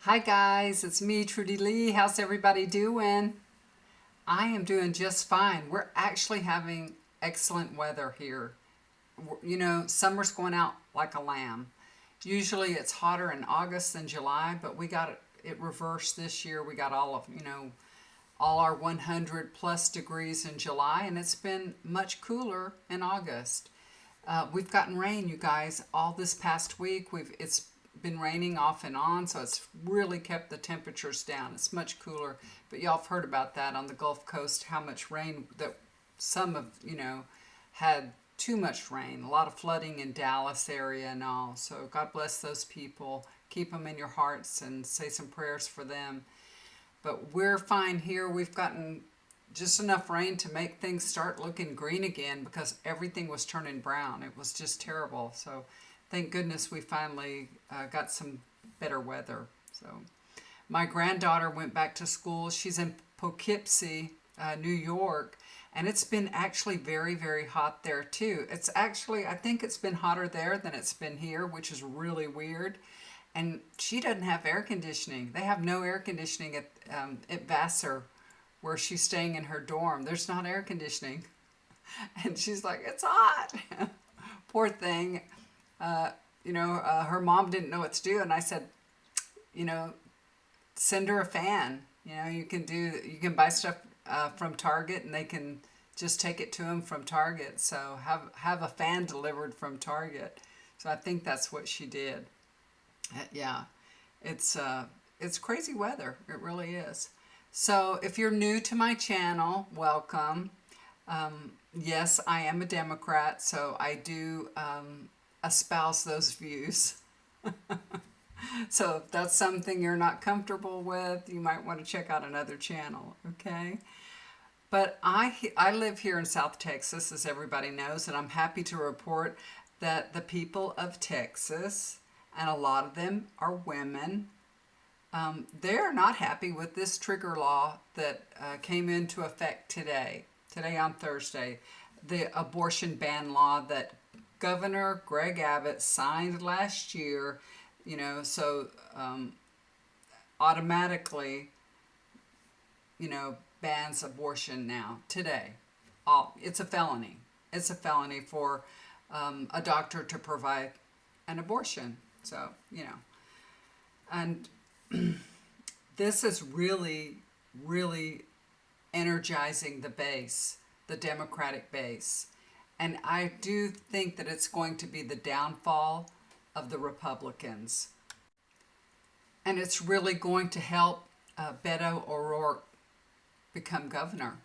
Hi guys, it's me, Trudy Lee. How's everybody doing? I am doing just fine. We're actually having excellent weather here. You know, summer's going out like a lamb. Usually it's hotter in August than July, but we got it reversed this year. We got all our 100 plus degrees in July, and it's been much cooler in August. We've gotten rain, you guys, all this past week. It's been raining off and on, so it's really kept the temperatures down. It's much cooler, but y'all have heard about that on the Gulf Coast, how much rain that some of, had too much rain, a lot of flooding in Dallas area and all. So God bless those people. Keep them in your hearts and say some prayers for them. But we're fine here. We've gotten just enough rain to make things start looking green again because everything was turning brown. It was just terrible. So thank goodness we finally got some better weather. So my granddaughter went back to school. She's in Poughkeepsie, New York, and it's been actually very, very hot there too. It's actually, I think it's been hotter there than it's been here, which is really weird. And she doesn't have air conditioning. They have no air conditioning at Vassar, where she's staying in her dorm. There's not air conditioning. And she's like, it's hot. Poor thing. Her mom didn't know what to do. And I said, you know, send her a fan. You can buy stuff from Target and they can just take it to them from Target. So have a fan delivered from Target. So I think that's what she did. Yeah, it's crazy weather. It really is. So if you're new to my channel, welcome. Yes, I am a Democrat, so I do espouse those views. So if that's something you're not comfortable with, you might want to check out another channel, okay? But I live here in South Texas, as everybody knows, and I'm happy to report that the people of Texas, and a lot of them are women, they're not happy with this trigger law that came into effect today on Thursday, the abortion ban law that Governor Greg Abbott signed last year, so automatically, bans abortion now, today. It's a felony. It's a felony for a doctor to provide an abortion. So, and this is really, really energizing the base, the Democratic base. And I do think that it's going to be the downfall of the Republicans. And it's really going to help Beto O'Rourke become governor.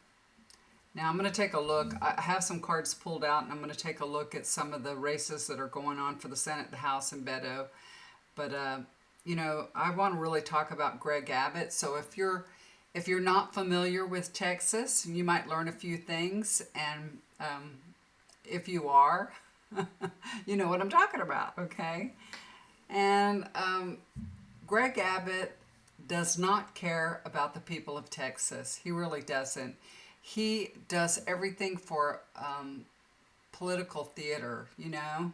Now I'm going to take a look. I have some cards pulled out, and I'm going to take a look at some of the races that are going on for the Senate, the House, and Beto. But I want to really talk about Greg Abbott. So if you're not familiar with Texas, you might learn a few things, and if you are, you know what I'm talking about, okay? And Greg Abbott does not care about the people of Texas. He really doesn't. He does everything for political theater, Now,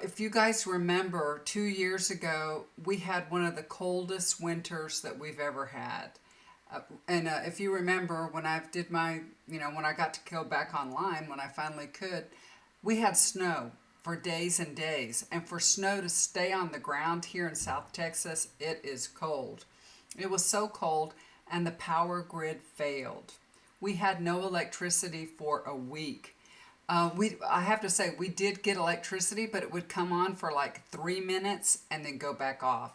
if you guys remember, 2 years ago, we had one of the coldest winters that we've ever had. And if you remember, when I did when I got to go back online, when I finally could, we had snow for days and days. And for snow to stay on the ground here in South Texas, it is cold. It was so cold, and the power grid failed. We had no electricity for a week. I have to say, we did get electricity, but it would come on for like 3 minutes and then go back off.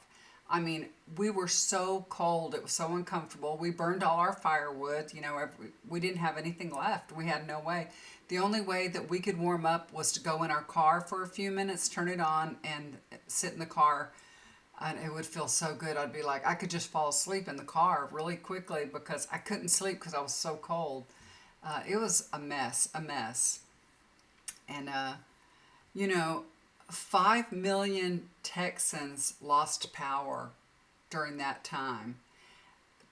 I mean, we were so cold. It was so uncomfortable. We burned all our firewood. We didn't have anything left. We had no way. The only way that we could warm up was to go in our car for a few minutes, turn it on, and sit in the car. And it would feel so good. I'd be like, I could just fall asleep in the car really quickly because I couldn't sleep because I was so cold. It was a mess. And, 5 million Texans lost power during that time.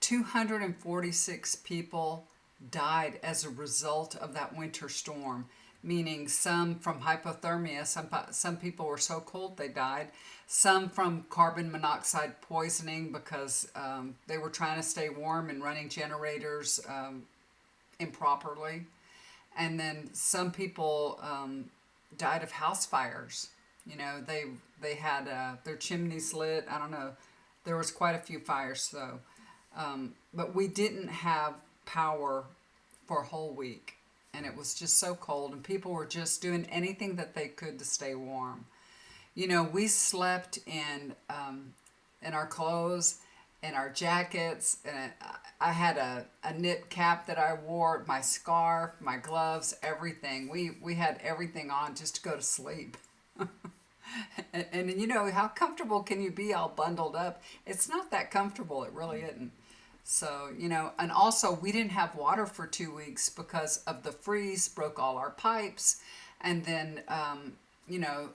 246 people died as a result of that winter storm. meaning some from hypothermia. Some people were so cold they died. Some from carbon monoxide poisoning because they were trying to stay warm and running generators improperly. And then some people died of house fires. You know, they had their chimneys lit. I don't know. There was quite a few fires. So, but we didn't have power for a whole week, and it was just so cold, and people were just doing anything that they could to stay warm. You know, we slept in our clothes, in our jackets, and I had a knit cap that I wore, my scarf, my gloves, everything. We had everything on just to go to sleep. And you know, how comfortable can you be all bundled up? It's not that comfortable. It really isn't. So, you know, and also we didn't have water for 2 weeks because of the freeze, broke all our pipes. And then, you know,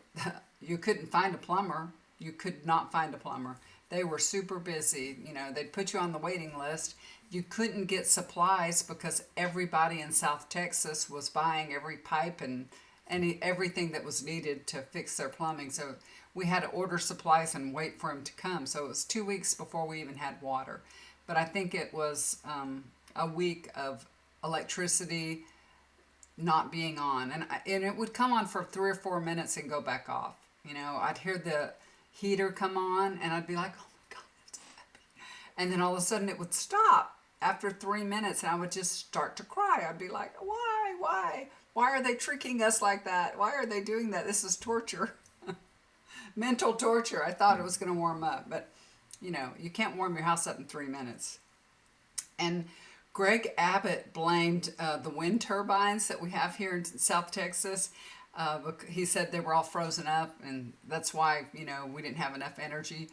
you couldn't find a plumber. You could not find a plumber. They were super busy. You know, they'd put you on the waiting list. You couldn't get supplies because everybody in South Texas was buying every pipe and everything that was needed to fix their plumbing. So we had to order supplies and wait for them to come. So it was 2 weeks before we even had water. But I think it was a week of electricity not being on. And it would come on for 3 or 4 minutes and go back off. You know, I'd hear the heater come on and I'd be like, oh my God, that's happy. And then all of a sudden it would stop after 3 minutes and I would just start to cry. I'd be like, why? Why are they tricking us like that? Why are they doing that? This is torture. Mental torture. I thought it was going to warm up, but you know, you can't warm your house up in 3 minutes. And Greg Abbott blamed the wind turbines that we have here in South Texas. He said they were all frozen up, and that's why, you know, we didn't have enough energy.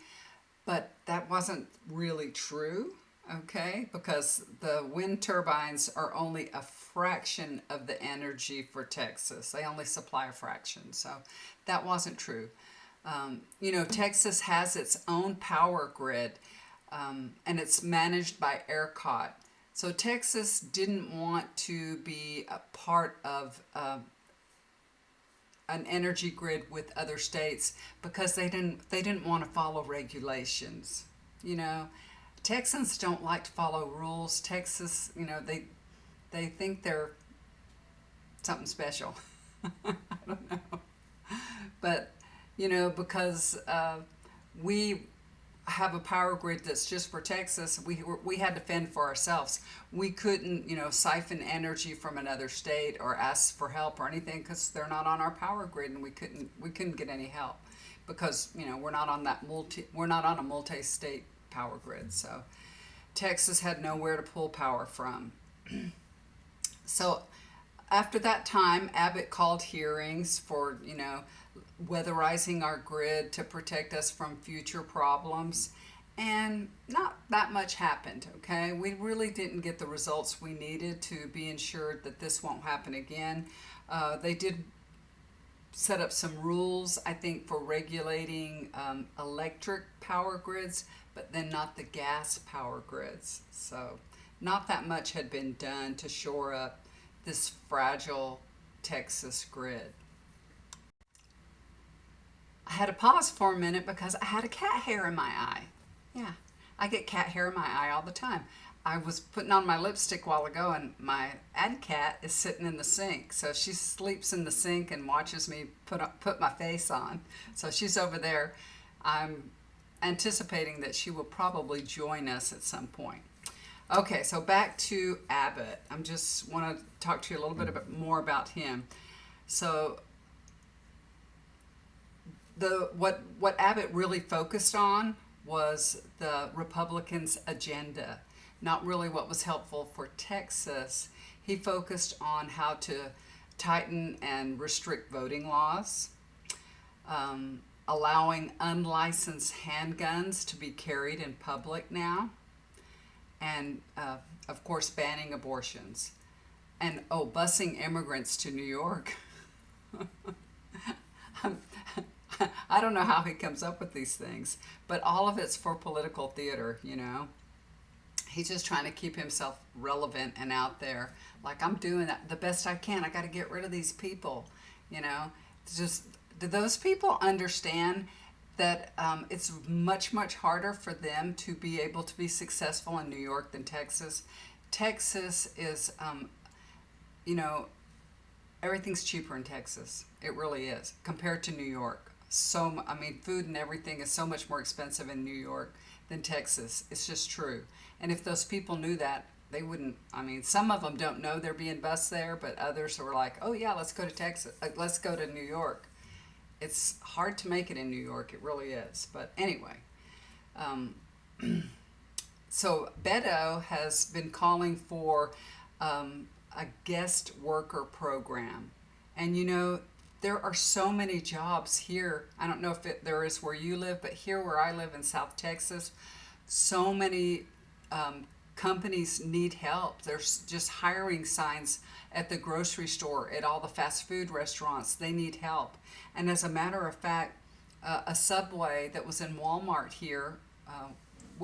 But that wasn't really true, okay? Because the wind turbines are only a fraction of the energy for Texas. They only supply a fraction, so that wasn't true. You know, Texas has its own power grid, and it's managed by ERCOT. So Texas didn't want to be a part of an energy grid with other states because they didn't want to follow regulations. You know, Texans don't like to follow rules. Texas, you know, they think they're something special. I don't know, but you know, because we have a power grid that's just for Texas, we had to fend for ourselves. We couldn't, you know, siphon energy from another state or ask for help or anything because they're not on our power grid, and we couldn't get any help because, you know, we're not on a multi-state power grid. So Texas had nowhere to pull power from. So after that time, Abbott called hearings for, you know, weatherizing our grid to protect us from future problems, and not that much happened. Okay, we really didn't get the results we needed to be ensured that this won't happen again. They did set up some rules, I think, for regulating electric power grids, but then not the gas power grids. So not that much had been done to shore up this fragile Texas grid. I had to pause for a minute because I had a cat hair in my eye. Yeah, I get cat hair in my eye all the time. I was putting on my lipstick a while ago, and my ad cat is sitting in the sink. So she sleeps in the sink and watches me put my face on. So she's over there. I'm anticipating that she will probably join us at some point. Okay, so back to Abbott. I just want to talk to you a little bit more about him. So what Abbott really focused on was the Republicans' agenda, not really what was helpful for Texas. He focused on how to tighten and restrict voting laws, allowing unlicensed handguns to be carried in public now, and of course banning abortions, and busing immigrants to New York. I don't know how he comes up with these things, but all of it's for political theater, you know. He's just trying to keep himself relevant and out there. Like, I'm doing that the best I can. I got to get rid of these people. You know, it's just, do those people understand that it's much, much harder for them to be able to be successful in New York than Texas? Texas is, you know, everything's cheaper in Texas. It really is compared to New York. So, I mean, food and everything is so much more expensive in New York than Texas. It's just true. And if those people knew that, they wouldn't. I mean, some of them don't know they're being bused there, but others were like, oh, yeah, let's go to Texas. Let's go to New York. It's hard to make it in New York. It really is. But anyway, um, so Beto has been calling for a guest worker program. And you know, there are so many jobs here. I don't know if there is where you live, but here where I live in South Texas, so many companies need help. There's just hiring signs at the grocery store, at all the fast food restaurants. They need help. And as a matter of fact, a Subway that was in Walmart here,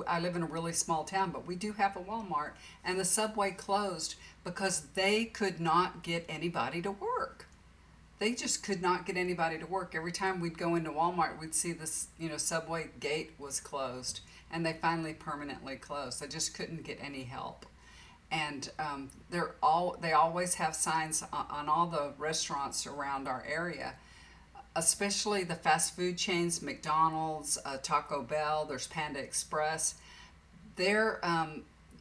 I live in a really small town, but we do have a Walmart, and the Subway closed because they could not get anybody to work. They just could not get anybody to work. Every time we'd go into Walmart, we'd see this, you know, Subway gate was closed, and they finally permanently closed. They just couldn't get any help. And they always have signs on all the restaurants around our area, especially the fast food chains, McDonald's, Taco Bell, there's Panda Express. Their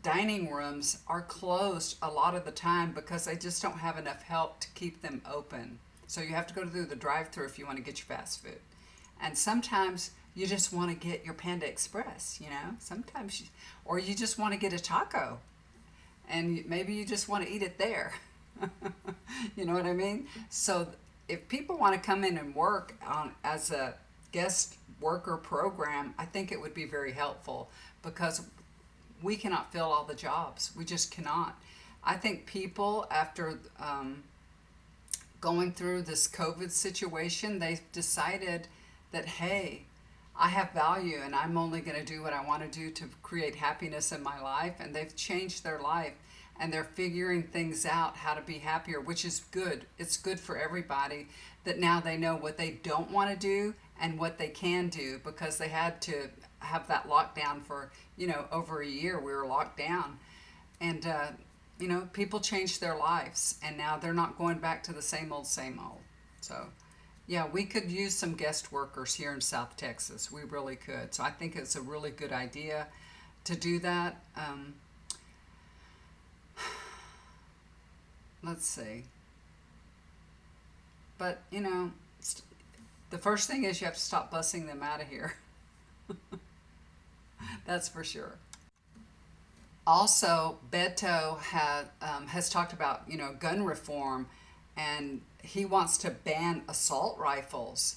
dining rooms are closed a lot of the time because they just don't have enough help to keep them open. So you have to go through the drive-thru if you want to get your fast food. And sometimes you just want to get your Panda Express, you know. Sometimes, or you just want to get a taco, and maybe you just want to eat it there. You know what I mean? So if people want to come in and work as a guest worker program, I think it would be very helpful because we cannot fill all the jobs. We just cannot. I think people, after going through this COVID situation, they've decided that, hey, I have value and I'm only going to do what I want to do to create happiness in my life. And they've changed their life and they're figuring things out, how to be happier, which is good. It's good for everybody that now they know what they don't want to do and what they can do, because they had to have that lockdown for, you know, over a year. We were locked down. And, you know, people changed their lives and now they're not going back to the same old, same old. So, yeah, we could use some guest workers here in South Texas. We really could. So I think it's a really good idea to do that. Let's see. But, you know, the first thing is you have to stop busing them out of here. That's for sure. Also, Beto has talked about, you know, gun reform, and he wants to ban assault rifles.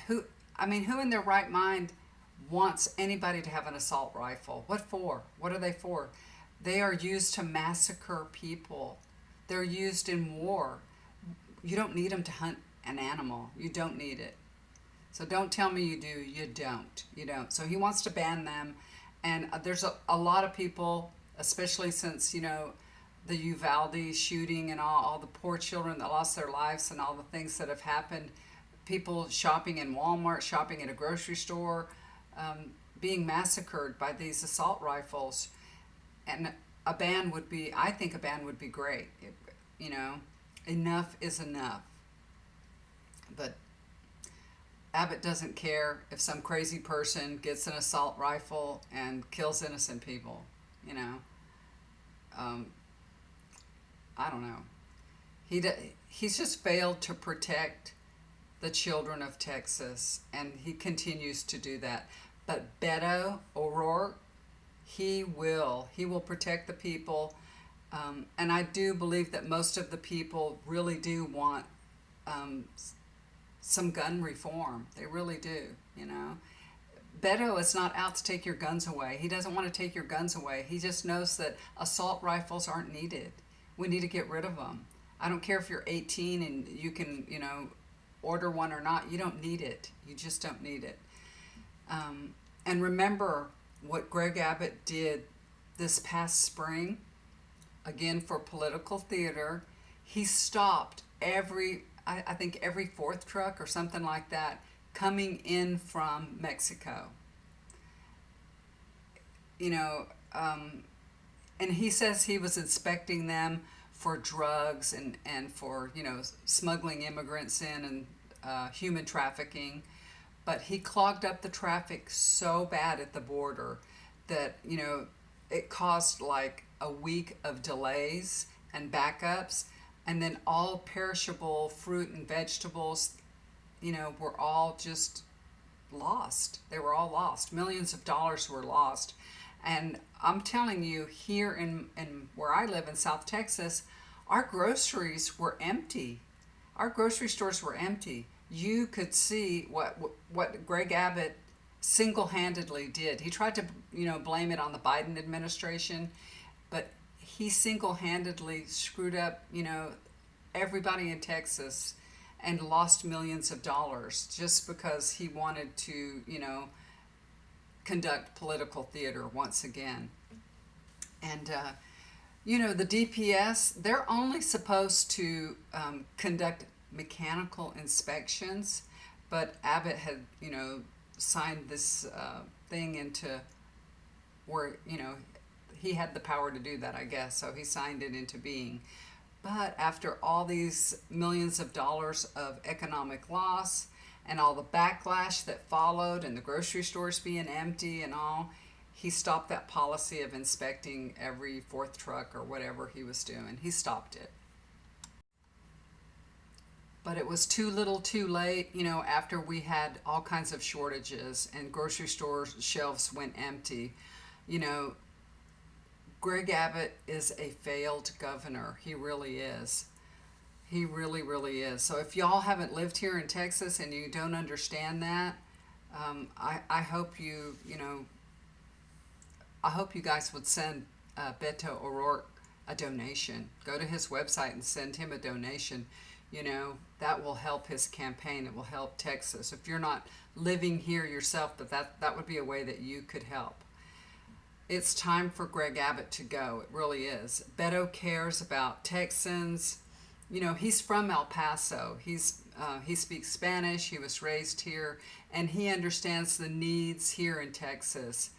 Who in their right mind wants anybody to have an assault rifle? What for? What are they for? They are used to massacre people. They're used in war. You don't need them to hunt an animal. You don't need it. So don't tell me you do. You don't. You don't. So he wants to ban them. And there's a lot of people, especially since, you know, the Uvalde shooting and all the poor children that lost their lives and all the things that have happened. People shopping in Walmart, shopping at a grocery store, being massacred by these assault rifles. And I think a ban would be great. You know, enough is enough. But Abbott doesn't care if some crazy person gets an assault rifle and kills innocent people, you know. I don't know. He's just failed to protect the children of Texas, and he continues to do that. But Beto O'Rourke, he will protect the people, and I do believe that most of the people really do want some gun reform. They really do, you know. Beto is not out to take your guns away. He doesn't want to take your guns away. He just knows that assault rifles aren't needed. We need to get rid of them. I don't care if you're 18 and you can, you know, order one or not. You don't need it. You just don't need it. And remember what Greg Abbott did this past spring, again for political theater, he stopped I think every fourth truck or something like that coming in from Mexico. You know, and he says he was inspecting them for drugs and for, smuggling immigrants in and human trafficking. But he clogged up the traffic so bad at the border that, it caused like a week of delays and backups. And then all perishable fruit and vegetables, were all just lost. They were all lost. Millions of dollars were lost. And I'm telling you, here in where I live in South Texas, our groceries were empty. Our grocery stores were empty. You could see what Greg Abbott single-handedly did. He tried to, blame it on the Biden administration, but he single-handedly screwed up, everybody in Texas and lost millions of dollars just because he wanted to, conduct political theater once again. And, the DPS, they're only supposed to conduct mechanical inspections, but Abbott had, signed this thing into where, he had the power to do that, I guess, so he signed it into being. But after all these millions of dollars of economic loss and all the backlash that followed and the grocery stores being empty and all, he stopped that policy of inspecting every fourth truck or whatever he was doing. He stopped it. But it was too little too late, after we had all kinds of shortages and grocery store shelves went empty. Greg Abbott is a failed governor. He really is. He really, really is. So if y'all haven't lived here in Texas and you don't understand that, I hope I hope you guys would send Beto O'Rourke a donation. Go to his website and send him a donation. That will help his campaign. It will help Texas. If you're not living here yourself, but that would be a way that you could help. It's time for Greg Abbott to go. It really is. Beto cares about Texans. He's from El Paso. He speaks Spanish. He was raised here, and he understands the needs here in Texas.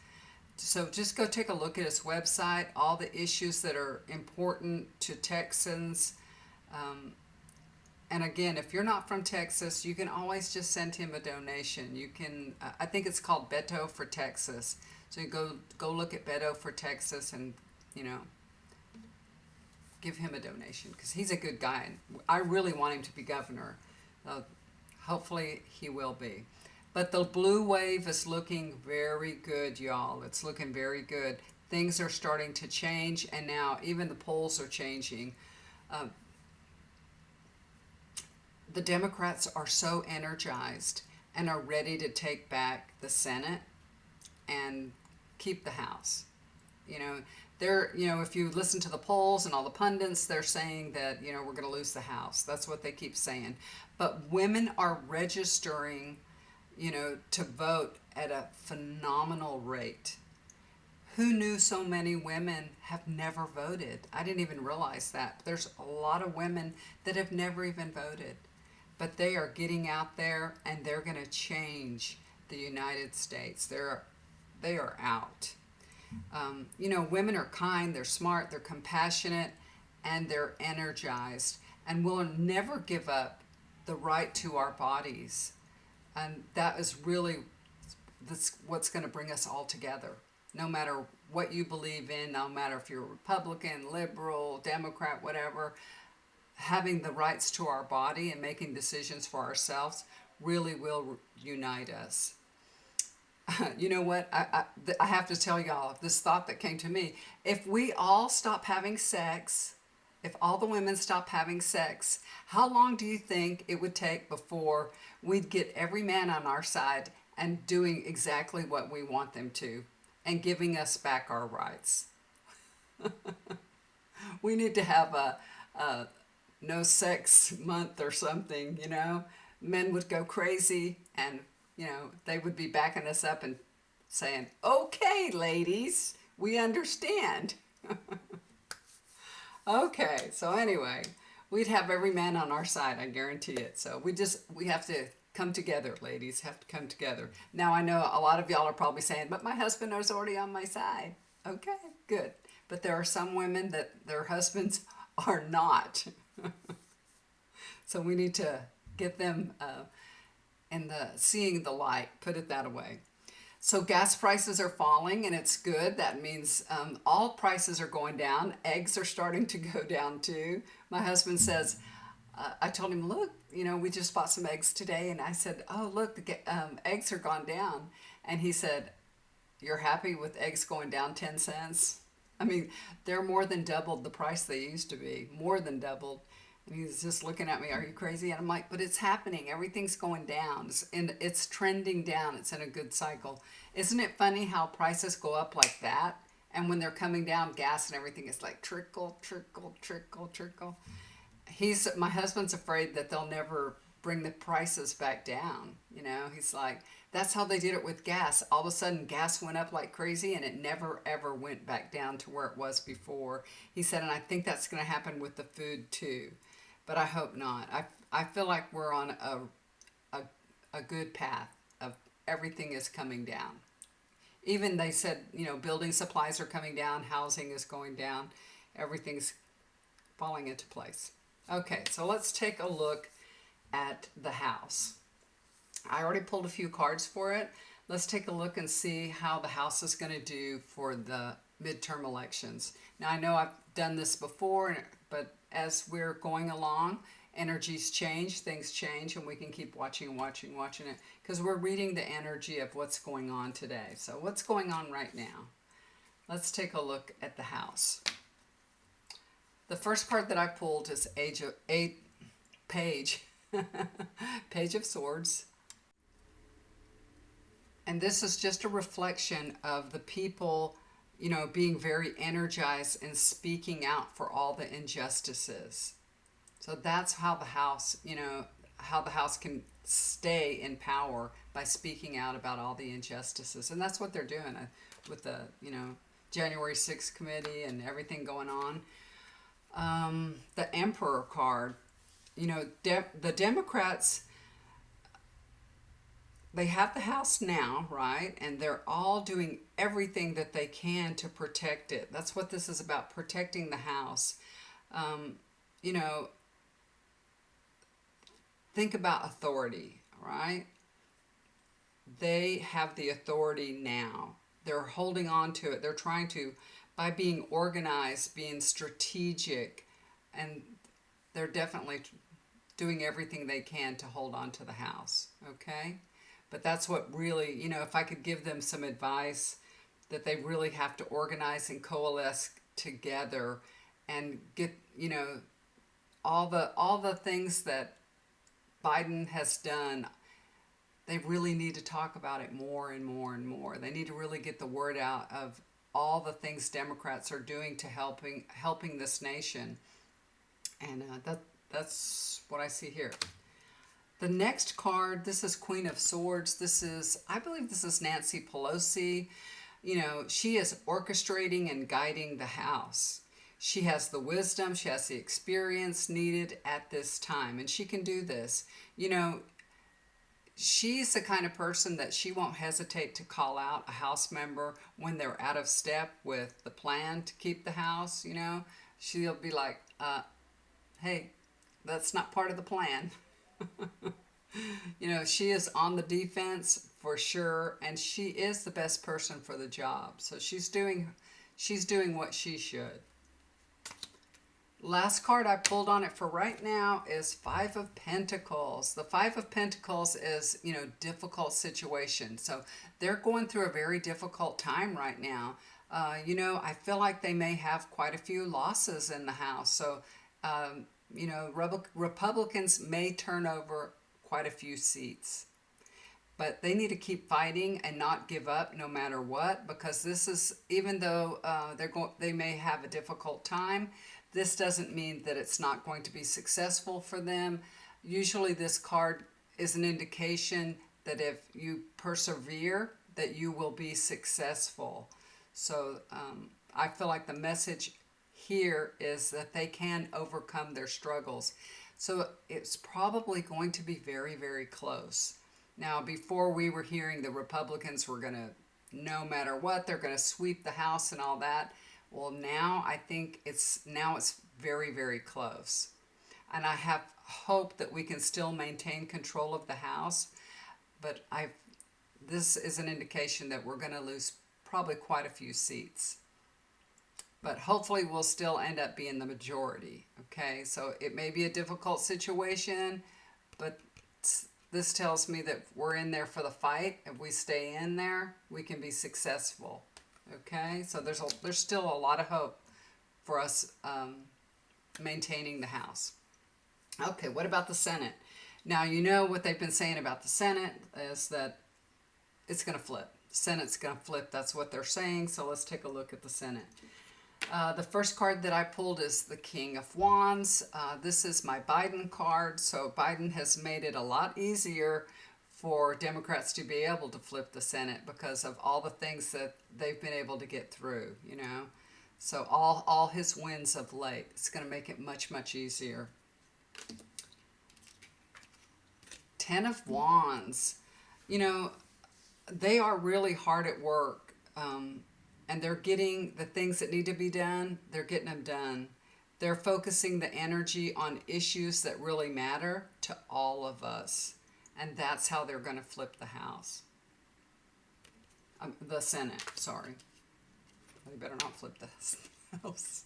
So just go take a look at his website, all the issues that are important to Texans. And again, if you're not from Texas, you can always just send him a donation. You can, I think it's called Beto for Texas. So you go look at Beto for Texas and, give him a donation because he's a good guy. And I really want him to be governor. Hopefully he will be. But the blue wave is looking very good, y'all. It's looking very good. Things are starting to change, and now even the polls are changing. The Democrats are so energized and are ready to take back the Senate and keep the House. If you listen to the polls and all the pundits, they're saying that, we're going to lose the House. That's what they keep saying. But women are registering, to vote at a phenomenal rate. Who knew so many women have never voted? I didn't even realize that. There's a lot of women that have never even voted. But they are getting out there and they're going to change the United States. They are out. Women are kind, they're smart, they're compassionate, and they're energized. And we'll never give up the right to our bodies. And that is really what's going to bring us all together. No matter what you believe in, no matter if you're Republican, liberal, Democrat, whatever, having the rights to our body and making decisions for ourselves really will unite us. You know what? I have to tell y'all this thought that came to me. If we all stop having sex, if all the women stop having sex, how long do you think it would take before we'd get every man on our side and doing exactly what we want them to and giving us back our rights? We need to have a no sex month or something, Men would go crazy and, they would be backing us up and saying, okay, ladies, We understand. Okay, so anyway, we'd have every man on our side, I guarantee it. So we have to come together, ladies, have to come together. Now I know a lot of y'all are probably saying, but my husband is already on my side. Okay, good. But there are some women that their husbands are not. So we need to get them in the seeing the light, put it that way. So gas prices are falling, and it's good. That means all prices are going down. Eggs are starting to go down too. My husband says, I told him, look, we just bought some eggs today, and I said, oh, look, the eggs are gone down. And he said, you're happy with eggs going down 10 cents? I mean, they're more than doubled the price they used to be, more than doubled. And he's just looking at me, are you crazy? And I'm like, but it's happening. Everything's going down. It's trending down. It's in a good cycle. Isn't it funny how prices go up like that? And when they're coming down, gas and everything is like trickle, trickle, trickle, trickle. My husband's afraid that they'll never bring the prices back down. He's like, that's how they did it with gas. All of a sudden, gas went up like crazy, and it never, ever went back down to where it was before. He said, and I think that's going to happen with the food too. But I hope not. I feel like we're on a good path of everything is coming down. Even they said, building supplies are coming down, housing is going down, everything's falling into place. Okay, so let's take a look at the house. I already pulled a few cards for it. Let's take a look and see how the house is going to do for the midterm elections. Now, I know I've done this before, but as we're going along, energies change, things change, and we can keep watching it, because we're reading the energy of what's going on today. So what's going on right now? Let's take a look at the house. The first card that I pulled is Page of Swords. And this is just a reflection of the people, being very energized and speaking out for all the injustices. So that's how the house can stay in power, by speaking out about all the injustices. And that's what they're doing with the, January 6th committee and everything going on. The Emperor card, the Democrats, they have the House now, right? And they're all doing everything that they can to protect it. That's what this is about, protecting the House. Think about authority, right? They have the authority now. They're holding on to it. They're trying to, by being organized, being strategic, and they're definitely doing everything they can to hold on to the House, okay? But that's what really, if I could give them some advice, that they really have to organize and coalesce together and get, all the things that Biden has done. They really need to talk about it more and more and more. They need to really get the word out of all the things Democrats are doing to helping this nation. And that's what I see here. The next card, this is Queen of Swords. I believe this is Nancy Pelosi. She is orchestrating and guiding the House. She has the wisdom, she has the experience needed at this time, and she can do this. She's the kind of person that she won't hesitate to call out a House member when they're out of step with the plan to keep the House. She'll be like, hey, that's not part of the plan. She is on the defense for sure, and she is the best person for the job. So she's doing what she should. Last card I pulled on it for right now is Five of Pentacles. The Five of Pentacles is, difficult situation. So they're going through a very difficult time right now. I feel like they may have quite a few losses in the House. So, Republicans may turn over quite a few seats. But they need to keep fighting and not give up no matter what, because this is, even though they may have a difficult time, this doesn't mean that it's not going to be successful for them. Usually this card is an indication that if you persevere, that you will be successful. So I feel like the message here is that they can overcome their struggles. So it's probably going to be very, very close. Now, before we were hearing the Republicans were going to, no matter what, they're going to sweep the House and all that. Well, now I think it's very, very close. And I have hope that we can still maintain control of the House, but this is an indication that we're going to lose probably quite a few seats. But hopefully we'll still end up being the majority, okay? So it may be a difficult situation, but this tells me that we're in there for the fight. If we stay in there, we can be successful, okay? So there's still a lot of hope for us maintaining the House. Okay, what about the Senate? Now, you know what they've been saying about the Senate is that it's going to flip. Senate's going to flip. That's what they're saying. So let's take a look at the Senate. The first card that I pulled is the King of Wands. This is my Biden card. So Biden has made it a lot easier for Democrats to be able to flip the Senate because of all the things that they've been able to get through, you know. So all his wins of late, it's going to make it much, much easier. Ten of Wands. You know, they are really hard at work, and they're getting the things that need to be done, they're getting them done. They're focusing the energy on issues that really matter to all of us, and that's how they're going to flip the House. The Senate, sorry. They better not flip the House.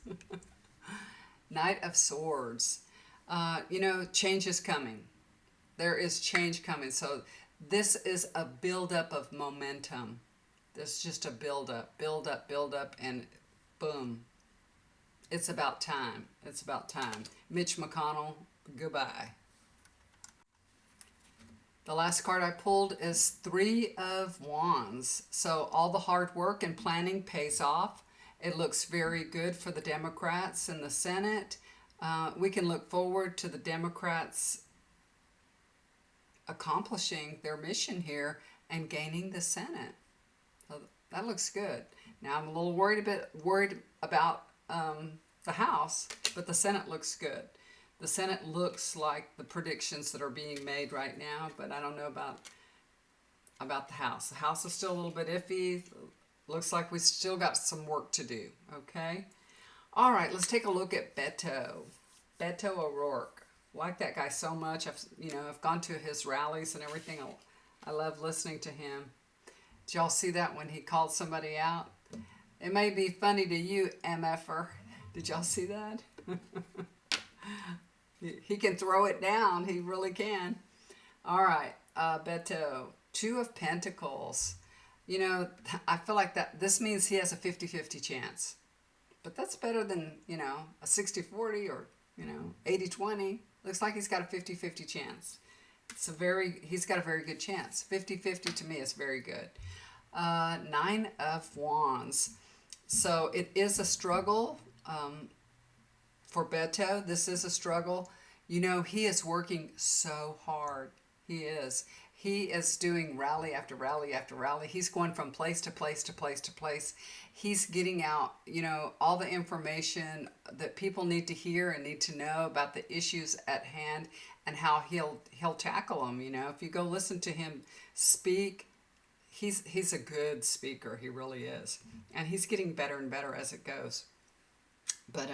Knight of Swords. You know, change is coming. There is change coming. So this is a buildup of momentum. This is just a buildup, and boom. It's about time. It's about time. Mitch McConnell, goodbye. The last card I pulled is Three of Wands. So all the hard work and planning pays off. It looks very good for the Democrats in the Senate. We can look forward to the Democrats accomplishing their mission here and gaining the Senate. So that looks good. Now I'm a little worried about the House, but the Senate looks good. The Senate looks like the predictions that are being made right now, but I don't know about the House. The House is still a little bit iffy. Looks like we still got some work to do, okay? All right, let's take a look at Beto. Beto O'Rourke. Like that guy so much. I've gone to his rallies and everything. I love listening to him. Did y'all see that when he called somebody out? It may be funny to you, MFer. Did y'all see that? He can throw it down. He really can. All right, Beto. Two of Pentacles. You know, I feel like this means he has a 50-50 chance. But that's better than, a 60-40 or, 80-20. Looks like he's got a 50-50 chance. He's got a very good chance. 50-50 to me is very good. Nine of Wands. So it is a struggle for Beto. This is a struggle. He is working so hard. He is. He is doing rally after rally after rally. He's going from place to place to place to place. He's getting out, all the information that people need to hear and need to know about the issues at hand and how he'll tackle them. If you go listen to him speak, he's a good speaker. He really is, and he's getting better and better as it goes. But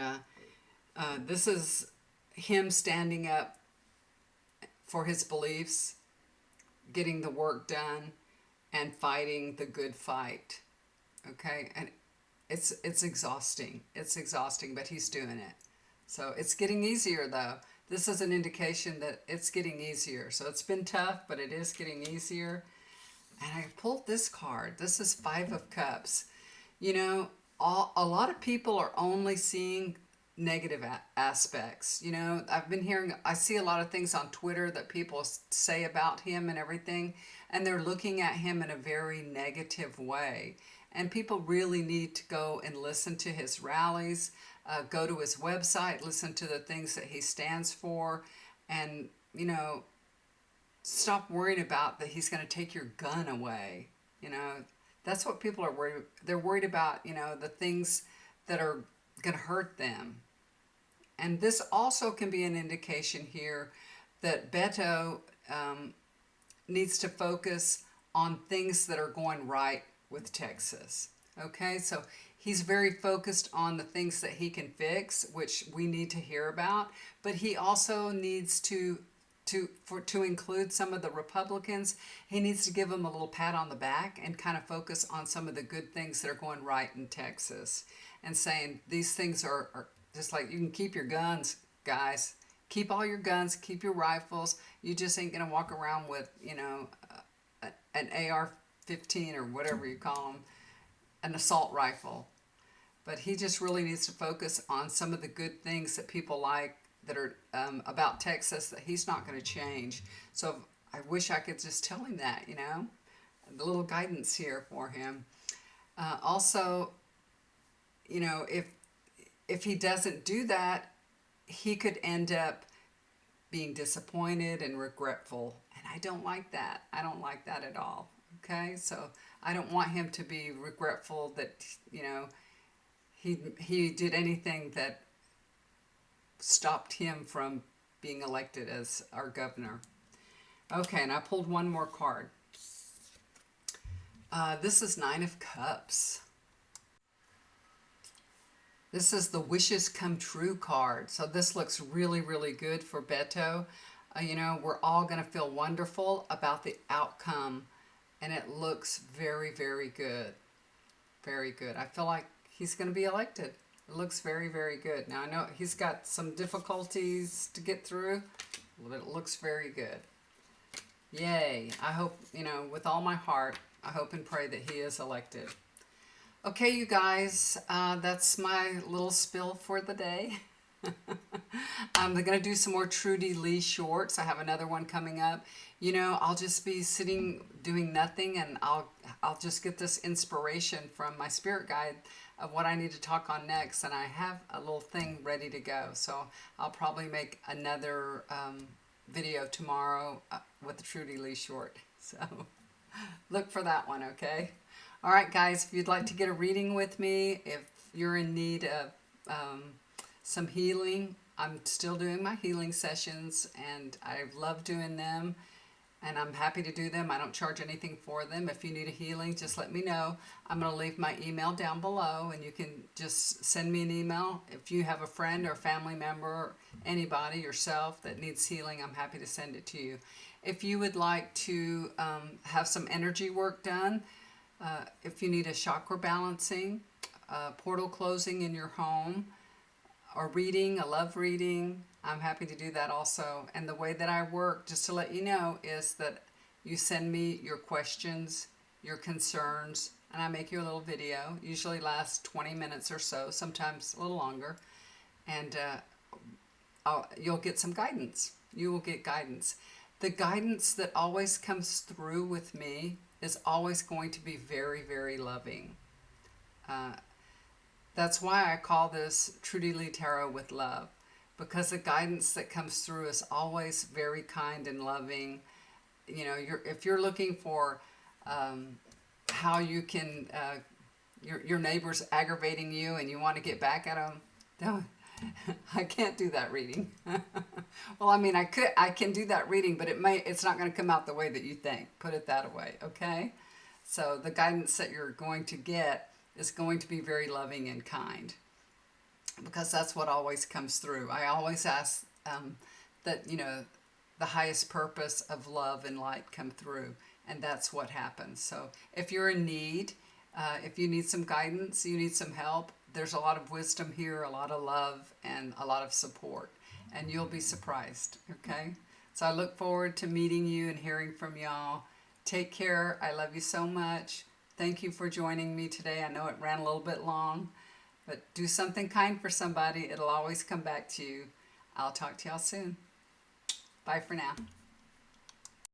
this is him standing up for his beliefs, getting the work done, and fighting the good fight. Okay, and it's exhausting. It's exhausting, but he's doing it. So it's getting easier, though. This is an indication that it's getting easier. So it's been tough, but it is getting easier. And I pulled this card. This is Five of Cups. A lot of people are only seeing negative aspects. I see a lot of things on Twitter that people say about him and everything, and they're looking at him in a very negative way. And people really need to go and listen to his rallies, go to his website, listen to the things that he stands for, and, stop worrying about that he's going to take your gun away. That's what people are worried. They're worried about, the things that are going to hurt them. And this also can be an indication here that Beto needs to focus on things that are going right with Texas. Okay, so he's very focused on the things that he can fix, which we need to hear about, but he also needs to include some of the Republicans. He needs to give them a little pat on the back and kind of focus on some of the good things that are going right in Texas, and saying these things are just like, you can keep your guns, guys. Keep all your guns, keep your rifles. You just ain't gonna walk around with, an AR-15 or whatever you call them, an assault rifle. But he just really needs to focus on some of the good things that people like, that are about Texas, that he's not going to change. So I wish I could just tell him that, a little guidance here for him. Also, if he doesn't do that, he could end up being disappointed and regretful. And I don't like that. I don't like that at all. Okay? So I don't want him to be regretful that, he did anything that stopped him from being elected as our governor. Okay, and I pulled one more card. This is Nine of Cups. This is the Wishes Come True card. So this looks really, really good for Beto. We're all going to feel wonderful about the outcome, and it looks very, very good. Very good. I feel like he's going to be elected. It looks very, very good. Now, I know he's got some difficulties to get through, but it looks very good. Yay. I hope, with all my heart, I hope and pray that he is elected. Okay, you guys, that's my little spill for the day. I'm going to do some more Trudy Lee shorts. I have another one coming up. I'll just be sitting doing nothing, and I'll just get this inspiration from my spirit guide of what I need to talk on next, and I have a little thing ready to go. So I'll probably make another video tomorrow with the Trudy Lee short. So look for that one, okay? All right, guys, if you'd like to get a reading with me, if you're in need of some healing, I'm still doing my healing sessions, and I love doing them, and I'm happy to do them. I don't charge anything for them. If you need a healing, just let me know. I'm going to leave my email down below, and you can just send me an email. If you have a friend or family member, or anybody, yourself, that needs healing, I'm happy to send it to you. If you would like to have some energy work done, if you need a chakra balancing, portal closing in your home, or reading, a love reading, I'm happy to do that also. And the way that I work, just to let you know, is that you send me your questions, your concerns, and I make you a little video. Usually lasts 20 minutes or so, sometimes a little longer. And you'll get some guidance. You will get guidance. The guidance that always comes through with me is always going to be very, very loving. That's why I call this Trudy Lee Tarot with Love, because the guidance that comes through is always very kind and loving. If you're looking for how you can, your neighbor's aggravating you and you want to get back at them, no, I can't do that reading. Well, I can do that reading, but it's not going to come out the way that you think. Put it that way, okay? So the guidance that you're going to get is going to be very loving and kind, because that's what always comes through. I always ask that, the highest purpose of love and light come through, and that's what happens. So if you're in need, if you need some guidance, you need some help, there's a lot of wisdom here, a lot of love, and a lot of support, and you'll be surprised, okay? So I look forward to meeting you and hearing from y'all. Take care. I love you so much. Thank you for joining me today. I know it ran a little bit long, but do something kind for somebody. It'll always come back to you. I'll talk to y'all soon. Bye for now.